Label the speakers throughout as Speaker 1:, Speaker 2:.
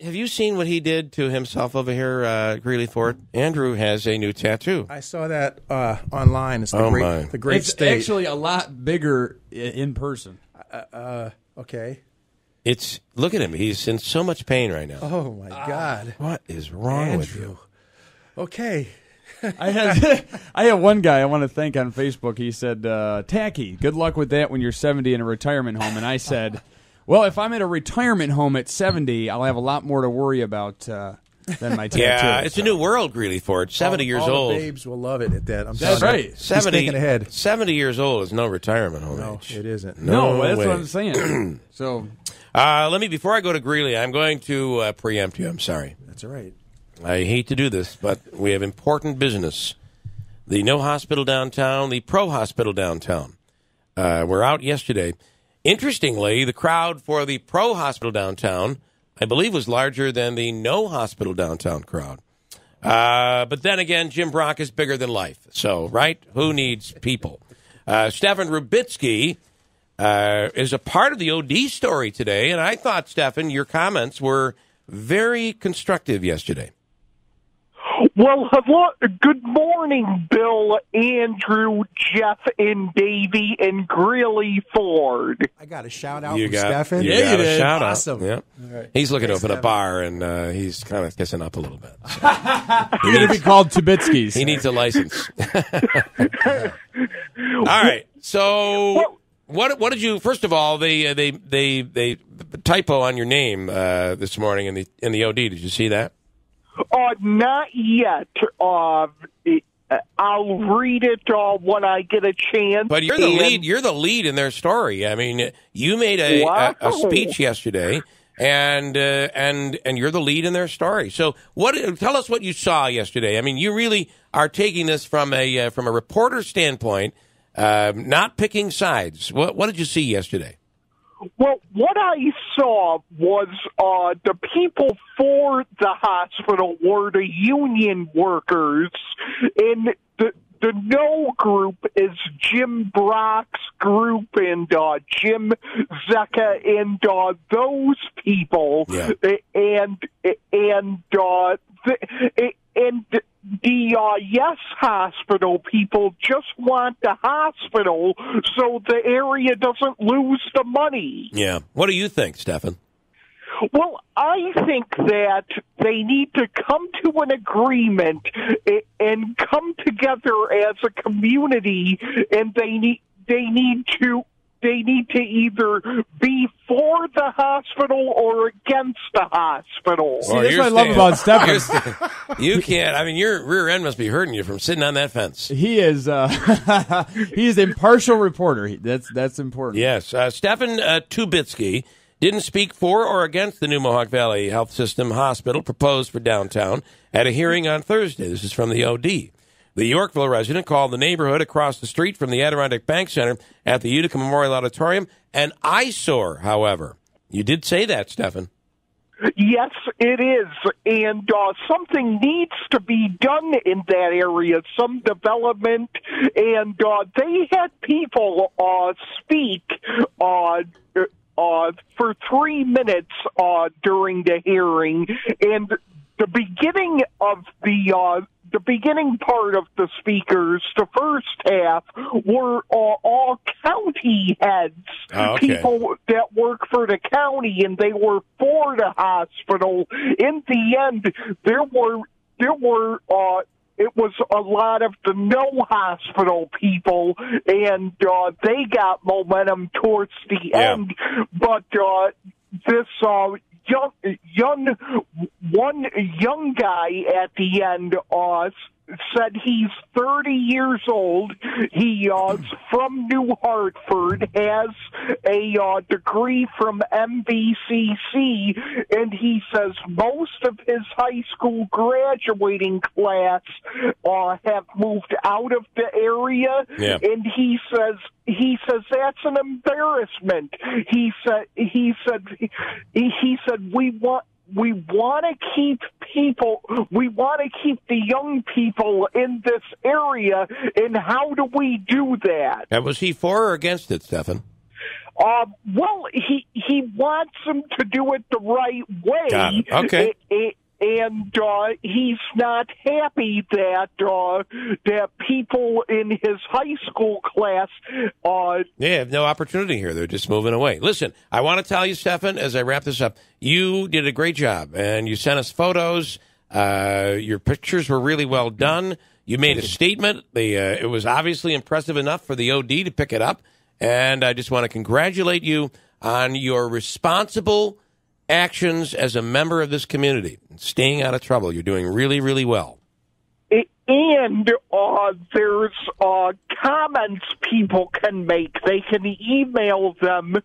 Speaker 1: have you seen what he did to himself over here, Greeley Ford? Andrew has a new tattoo.
Speaker 2: I saw that online. It's the great
Speaker 3: it's
Speaker 2: state.
Speaker 3: It's actually a lot bigger in person.
Speaker 2: Okay.
Speaker 1: Look at him. He's in so much pain right now.
Speaker 2: Oh, my God.
Speaker 1: What is wrong with you?
Speaker 2: Okay.
Speaker 3: I had one guy I want to thank on Facebook. He said, Tacky, good luck with that when you're 70 in a retirement home. And I said, well, if I'm at a retirement home at 70, I'll have a lot more to worry about than my tattoo.
Speaker 1: Yeah, it's a new world, Greeley Ford. 70 years
Speaker 2: all
Speaker 1: old.
Speaker 2: The babes will love it at that.
Speaker 3: That's right.
Speaker 2: He's thinking ahead.
Speaker 1: 70 years old is no retirement home
Speaker 2: No,
Speaker 1: age.
Speaker 2: it isn't.
Speaker 3: No, that's
Speaker 1: way.
Speaker 3: what I'm saying. So,
Speaker 1: before I go to Greeley, I'm going to preempt you. I'm sorry.
Speaker 2: That's all right.
Speaker 1: I hate to do this, but we have important business. The No Hospital Downtown, the Pro Hospital Downtown. We're out yesterday. Interestingly, the crowd for the Pro Hospital Downtown, I believe, was larger than the No Hospital Downtown crowd. But then again, Jim Brock is bigger than life. So, right? Who needs people? Stefan Rubitsky is a part of the OD story today, and I thought, Stefan, your comments were very constructive yesterday.
Speaker 4: Well, hello, good morning, Bill, Andrew, Jeff, and Davey, and Greeley Ford.
Speaker 2: I got a shout-out
Speaker 1: You
Speaker 2: from
Speaker 1: got
Speaker 2: Stefan.
Speaker 1: you got a shout
Speaker 2: Awesome.
Speaker 1: out. Yeah.
Speaker 2: All right.
Speaker 1: He's looking to
Speaker 2: Thanks,
Speaker 1: open a
Speaker 2: Stefan.
Speaker 1: bar, and he's kind of kissing up a little bit. So.
Speaker 3: you're going to be called Tubitsky's.
Speaker 1: He needs a license. All right. So, what did you? First of all, they typo on your name this morning in the OD. Did you see that?
Speaker 4: Not yet. I'll read it when I get a chance.
Speaker 1: But you're the lead. You're the lead in their story. I mean, you made a speech yesterday, and you're the lead in their story. So, tell us what you saw yesterday. I mean, you really are taking this from a reporter standpoint, not picking sides. What did you see yesterday?
Speaker 4: Well, what I saw was the people for the hospital were the union workers, and the no group is Jim Brock's group and Jim Zecca and those people,
Speaker 1: Yeah.
Speaker 4: and the Yes Hospital people just want the hospital so the area doesn't lose the money.
Speaker 1: Yeah. What do you think, Stefan?
Speaker 4: Well, I think that they need to come to an agreement and come together as a community, and they need to either be for the hospital or against the hospital.
Speaker 3: See, that's what I love about Stefan.
Speaker 1: You can't. I mean, your rear end must be hurting you from sitting on that fence.
Speaker 3: He is he is impartial reporter. That's important.
Speaker 1: Yes. Stefan Tubitsky didn't speak for or against the new Mohawk Valley Health System Hospital proposed for downtown at a hearing on Thursday. This is from the OD. The Yorkville resident called the neighborhood across the street from the Adirondack Bank Center at the Utica Memorial Auditorium an eyesore, however. You did say that, Stefan.
Speaker 4: Yes, it is, and something needs to be done in that area, some development, and they had people speak for 3 minutes during the hearing, and the beginning part of the speakers, the first half, were all county heads, people that work for the county, and they were for the hospital. In the end, it was a lot of the no hospital people, and they got momentum towards the end. But this young guy at the end said he's 30 years old. He is from New Hartford, has a degree from MVCC, and he says most of his high school graduating class have moved out of the area, and he says that's an embarrassment. He said we want to keep the young people in this area, and how do we do that?
Speaker 1: And was he for or against it, Stefan?
Speaker 4: Well, he wants them to do it the right way.
Speaker 1: Got it. Okay.
Speaker 4: And he's not happy that that people in his high school class
Speaker 1: have no opportunity here. They're just moving away. Listen, I want to tell you, Stefan, as I wrap this up, you did a great job, and you sent us photos. Your pictures were really well done. You made a statement. It was obviously impressive enough for the OD to pick it up, and I just want to congratulate you on your responsible actions as a member of this community, staying out of trouble. You're doing really, really well.
Speaker 4: And there's comments people can make. They can email them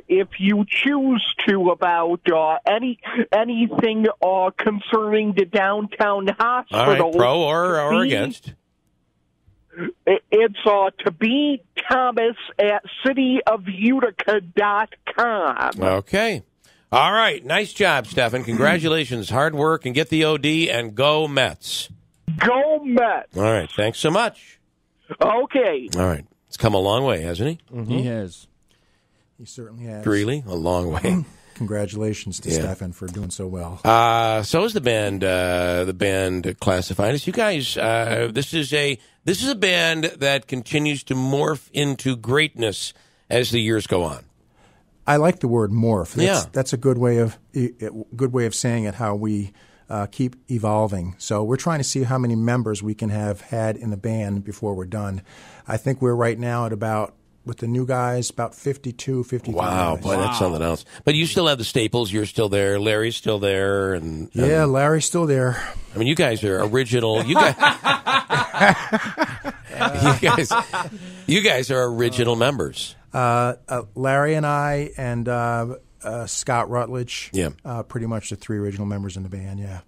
Speaker 4: if you choose to about anything concerning the downtown hospital.
Speaker 1: All right, pro or against.
Speaker 4: It's to be Thomas at cityofutica.com.
Speaker 1: Okay. All right. Nice job, Stefan. Congratulations. Hard work, and get the OD, and go Mets.
Speaker 4: Go Mets.
Speaker 1: All right. Thanks so much.
Speaker 4: Okay.
Speaker 1: All right. It's come a long way, hasn't he?
Speaker 3: Mm-hmm. He has.
Speaker 2: He certainly has.
Speaker 1: Greeley, a long way.
Speaker 2: Congratulations to Stefan for doing so well.
Speaker 1: So is the band classified as you guys. This is a band that continues to morph into greatness as the years go on.
Speaker 2: I like the word morph. That's a good way of saying it. How we keep evolving. So we're trying to see how many members we can have had in the band before we're done. I think we're right now at about, with the new guys, about 52, 53
Speaker 1: Wow,
Speaker 2: guys.
Speaker 1: boy, that's something else. But you still have the staples. You're still there. Larry's still there. And
Speaker 2: Larry's still there.
Speaker 1: I mean, you guys are original. You guys are original members.
Speaker 2: Larry and I and Scott Rutledge.
Speaker 1: Yeah.
Speaker 2: Pretty much the three original members in the band, yeah.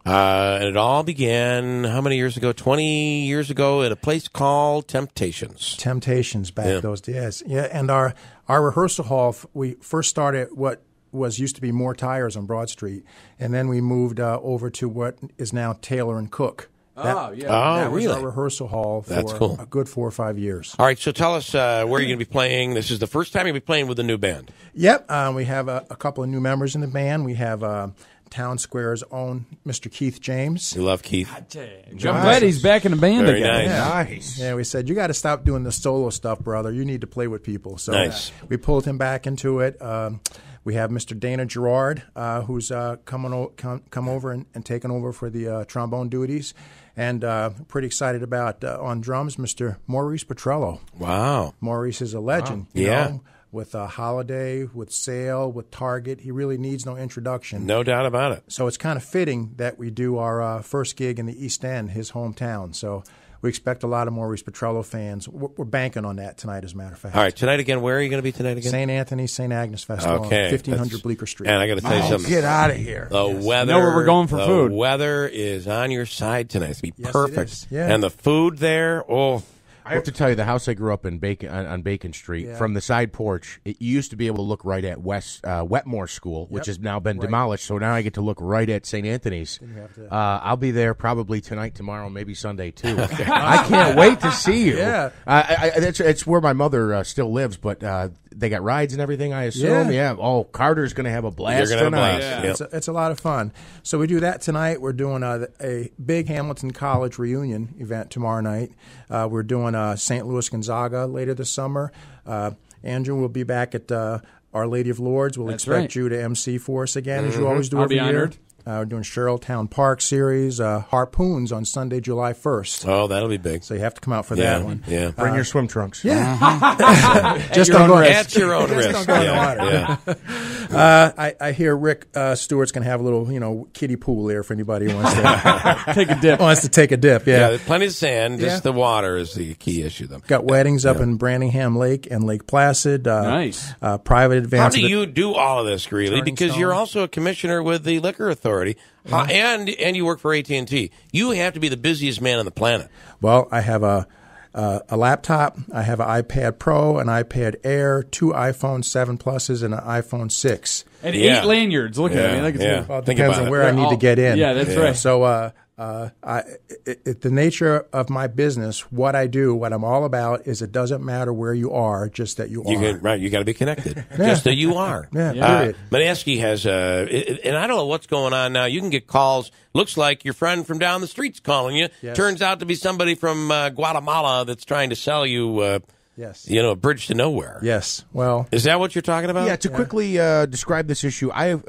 Speaker 1: And it all began, how many years ago? 20 years ago at a place called Temptations.
Speaker 2: Temptations back those days. Yeah, and our rehearsal hall, we first started what used to be More Tires on Broad Street, and then we moved over to what is now Taylor and Cook. That
Speaker 1: really?
Speaker 2: was our rehearsal hall for a good 4 or 5 years.
Speaker 1: All right, so tell us where you're going to be playing. This is the first time you'll be playing with a new band.
Speaker 2: Yep, we have a couple of new members in the band. We have Town Square's own Mr. Keith James.
Speaker 1: We love Keith.
Speaker 3: I'm glad he's back in the band
Speaker 1: Very
Speaker 3: again.
Speaker 1: nice.
Speaker 2: Yeah, we said, you got to stop doing the solo stuff, brother. You need to play with people. So we pulled him back into it. We have Mr. Dana Gerard, who's come over and taken over for the trombone duties. And pretty excited about, on drums, Mr. Maurice Petrello.
Speaker 1: Wow.
Speaker 2: Maurice is a legend. You know, with Holiday, with Sale, with Target. He really needs no introduction.
Speaker 1: No doubt about it.
Speaker 2: So it's kind of fitting that we do our first gig in the East End, his hometown. So we expect a lot of Maurice Petrello fans. We're banking on that tonight, as a matter of fact.
Speaker 1: All right, tonight again, where are you going to be tonight again?
Speaker 2: St. Anthony, St. Agnes Festival, 1500 Bleecker Street.
Speaker 1: And I got to tell you something.
Speaker 5: Get out of here.
Speaker 1: The weather.
Speaker 3: Know where we're going for food.
Speaker 1: The weather is on your side tonight. It's going to be perfect.
Speaker 2: It is. Yeah.
Speaker 1: And the food there,
Speaker 5: I have to tell you, the house I grew up in, on Bacon Street, from the side porch, you used to be able to look right at Wetmore School, which has now been demolished. So now I get to look right at St. Anthony's. I'll be there probably tonight, tomorrow, maybe Sunday too. I can't wait to see you.
Speaker 2: Yeah,
Speaker 5: it's where my mother still lives, but they got rides and everything, I assume. Yeah. Oh, Carter's going to have a blast tonight.
Speaker 2: It's a lot of fun. So we do that tonight. We're doing a big Hamilton College reunion event tomorrow night. We're doing St. Louis Gonzaga later this summer. Andrew will be back at Our Lady of Lourdes. We'll expect you to MC for us again, as you always do every year.
Speaker 3: Honored.
Speaker 2: We're doing Sherrilltown Park series, Harpoons on Sunday, July 1st.
Speaker 1: Oh, that'll be big.
Speaker 2: So you have to come out for that one.
Speaker 1: Yeah.
Speaker 5: Bring your swim trunks.
Speaker 2: Yeah. Just don't go
Speaker 1: at your own risk.
Speaker 2: Don't go in the water. I hear Rick Stewart's going to have a little, kiddie pool there for anybody who wants to
Speaker 3: Take a dip.
Speaker 2: Wants to take a dip. Yeah.
Speaker 1: There's plenty of sand. Just the water is the key issue, though.
Speaker 2: Got weddings up in Branningham Lake and Lake Placid.
Speaker 3: Nice.
Speaker 2: Private advance.
Speaker 1: How do you do all of this, Greeley? Because you're also a commissioner with the Liquor Authority, and you work for AT&T. You have to be the busiest man on the planet.
Speaker 2: Well, I have a laptop, I have an iPad Pro, an iPad Air, 2 iPhone 7 Pluses, and an iPhone 6.
Speaker 3: And 8 lanyards. Look at me.
Speaker 2: Well, it depends on where I need to get in.
Speaker 3: Yeah, that's right.
Speaker 2: So The nature of my business, what I do, what I'm all about, is it doesn't matter where you are, just that you are.
Speaker 1: Right, you got to be connected, just that you are. Medeski has and I don't know what's going on now. You can get calls. Looks like your friend from down the street's calling you.
Speaker 2: Yes.
Speaker 1: Turns out to be somebody from Guatemala that's trying to sell you.
Speaker 2: Yes.
Speaker 1: You know, a bridge to nowhere.
Speaker 2: Yes. Well,
Speaker 1: is that what you're talking about?
Speaker 5: Yeah. To quickly describe this issue, I have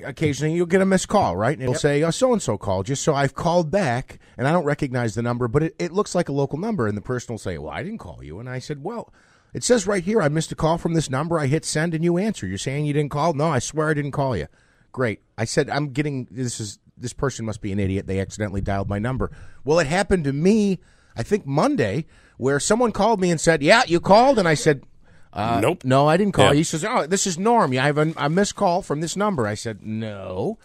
Speaker 5: occasionally you'll get a missed call, right? And it'll say, so and so called. Just so I've called back, and I don't recognize the number, but it looks like a local number, and the person will say, "Well, I didn't call you," and I said, "Well, it says right here I missed a call from this number. I hit send, and you answer. You're saying you didn't call? No, I swear I didn't call you." Great. I said, "I'm getting this person must be an idiot. They accidentally dialed my number." Well, it happened to me, I think Monday, where someone called me and said, "Yeah, you called," and I said,
Speaker 1: "Nope,
Speaker 5: no, I didn't call." Yeah. He says, "Oh, this is Norm. I have a missed call from this number." I said, "No."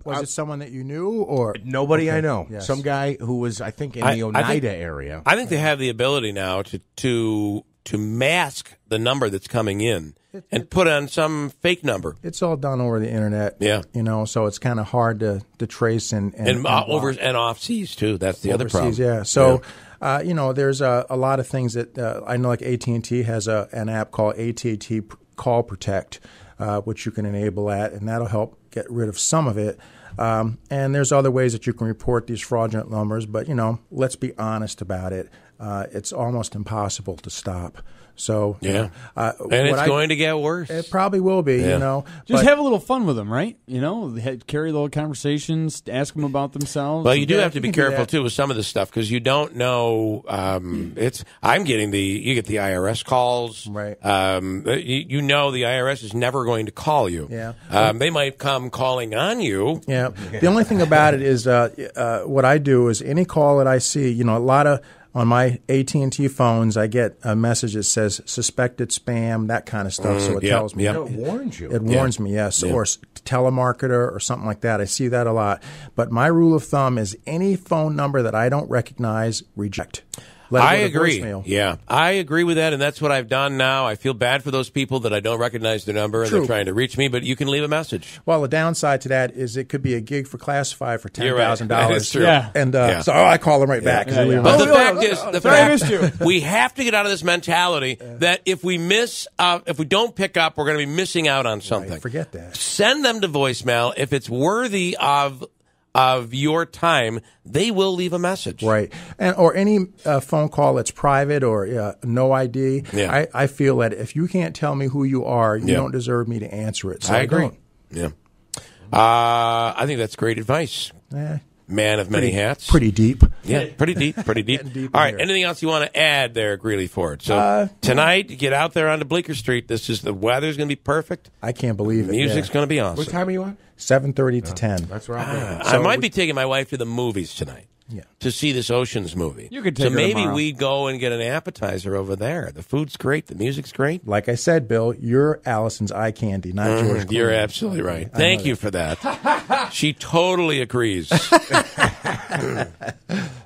Speaker 2: Was it someone that you knew or
Speaker 5: nobody I know? Yes. Some guy who was, I think, in the Oneida area.
Speaker 1: I think they have the ability now to mask the number that's coming in and put on some fake number.
Speaker 2: It's all done over the internet.
Speaker 1: Yeah,
Speaker 2: so it's kind of hard to trace and
Speaker 1: over and off seas too. That's the
Speaker 2: overseas,
Speaker 1: other problem.
Speaker 2: Yeah. So. There's a lot of things that I know, like AT&T has an app called AT&T Call Protect, which you can enable that, and that'll help get rid of some of it. And there's other ways that you can report these fraudulent numbers, but, let's be honest about it. It's almost impossible to stop. So
Speaker 1: and it's going to get worse.
Speaker 2: It probably will be.
Speaker 3: Just have a little fun with them, right? Carry little conversations, ask them about themselves.
Speaker 1: Well, you do have to be careful too with some of this stuff because you don't know. You get the IRS calls,
Speaker 2: right?
Speaker 1: You know the IRS is never going to call you.
Speaker 2: Yeah,
Speaker 1: they might come calling on you.
Speaker 2: Yeah. The only thing about it is what I do is any call that I see, a lot of. On my AT&T phones, I get a message that says suspected spam, that kind of stuff. So it tells me.
Speaker 5: It warns you.
Speaker 2: It warns me, yes. Or telemarketer or something like that. I see that a lot. But my rule of thumb is any phone number that I don't recognize, reject.
Speaker 1: I agree. Yeah, I agree with that, and that's what I've done now. I feel bad for those people that I don't recognize their number and they're trying to reach me, but you can leave a message.
Speaker 2: Well, the downside to that is it could be a gig for classified for $10,000.
Speaker 1: That's true.
Speaker 3: Yeah.
Speaker 2: And so I call them right back.
Speaker 1: But the fact is, we have to get out of this mentality that if we don't pick up, we're going to be missing out on something.
Speaker 2: Right, forget that.
Speaker 1: Send them to voicemail if it's worthy of your time, they will leave a message.
Speaker 2: Right. Or any phone call that's private or no ID.
Speaker 1: Yeah.
Speaker 2: I feel that if you can't tell me who you are, you don't deserve me to answer it. So
Speaker 1: I agree. Yeah. I think that's great advice. Man of many hats.
Speaker 2: Pretty deep.
Speaker 1: Yeah, pretty deep. All right, anything else you want to add there, Greeley Ford? So tonight, get out there onto Bleecker Street. The weather's going to be perfect.
Speaker 2: I can't believe it.
Speaker 1: Music's going to be awesome.
Speaker 5: What time are you on?
Speaker 2: 7:30 to 10.
Speaker 5: That's where I'll be.
Speaker 1: I might be taking my wife to the movies tonight.
Speaker 2: Yeah.
Speaker 1: To see this Oceans movie.
Speaker 3: You could take her
Speaker 1: maybe
Speaker 3: tomorrow.
Speaker 1: we go and get an appetizer over there. The food's great. The music's great.
Speaker 2: Like I said, Bill, you're Allison's eye candy, not George Clooney.
Speaker 1: You're absolutely right. Thank you for that. She totally agrees.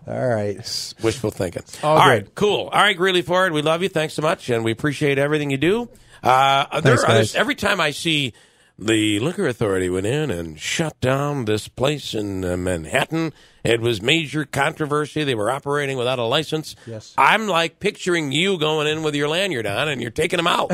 Speaker 2: All right.
Speaker 1: Wishful thinking.
Speaker 2: All
Speaker 1: right, cool. All right, Greeley Ford, we love you. Thanks so much, and we appreciate everything you do. Every time I see the Liquor Authority went in and shut down this place in Manhattan. It was major controversy. They were operating without a license.
Speaker 2: Yes.
Speaker 1: I'm like picturing you going in with your lanyard on and you're taking them out.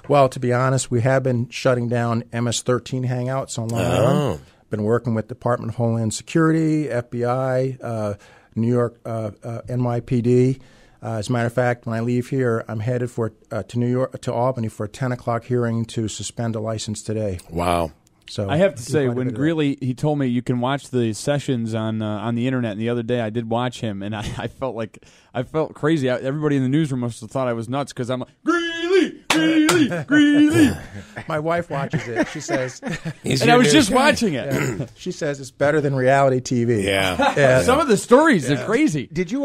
Speaker 2: Well, to be honest, we have been shutting down MS-13 hangouts on Long Island. Been working with Department of Homeland Security, FBI, New York NYPD. As a matter of fact, when I leave here, I'm headed to Albany for a 10 o'clock hearing to suspend a license today.
Speaker 1: Wow.
Speaker 2: So
Speaker 3: I have to say, when Greeley, he told me you can watch the sessions on the internet, and the other day I did watch him, and I felt crazy. Everybody in the newsroom must have thought I was nuts because I'm like, Greeley.
Speaker 2: My wife watches it. She says,
Speaker 3: and I was just watching it.
Speaker 2: Yeah. She says it's better than reality TV.
Speaker 1: Yeah.
Speaker 3: Some of the stories are crazy.
Speaker 5: Did you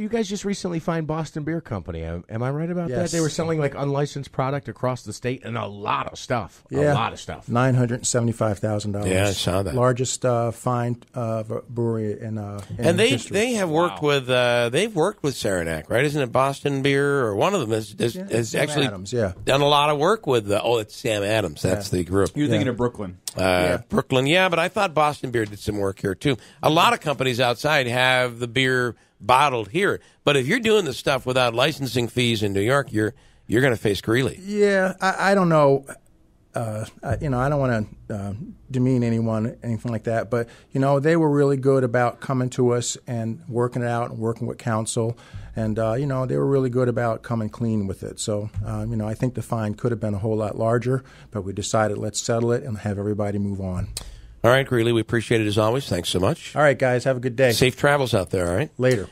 Speaker 5: guys just recently find Boston Beer Company? Am I right about that?
Speaker 2: Yes.
Speaker 5: They were selling like unlicensed product across the state and a lot of stuff.
Speaker 2: Yeah.
Speaker 5: A lot of stuff.
Speaker 2: $975,000.
Speaker 1: Yeah, I saw that.
Speaker 2: Largest fine brewery in
Speaker 1: and
Speaker 2: history.
Speaker 1: they have worked with they've worked with Saranac, right? Isn't it Boston Beer or one of them is actually
Speaker 2: Adams, yeah.
Speaker 1: done a lot of work with. It's Sam Adams. That's the group.
Speaker 3: You're thinking of Brooklyn.
Speaker 1: Brooklyn, but I thought Boston Beer did some work here too. A lot of companies outside have the beer bottled here, but if you're doing the stuff without licensing fees in New York, you're going to face Greeley.
Speaker 2: Yeah, I don't know. I don't want to demean anyone, anything like that, but they were really good about coming to us and working it out and working with council, and they were really good about coming clean with it. So I think the fine could have been a whole lot larger, but we decided let's settle it and have everybody move on.
Speaker 1: All right, Greeley, we appreciate it as always. Thanks so much.
Speaker 2: All right, guys, have a good day.
Speaker 1: Safe travels out there. All right,
Speaker 2: later.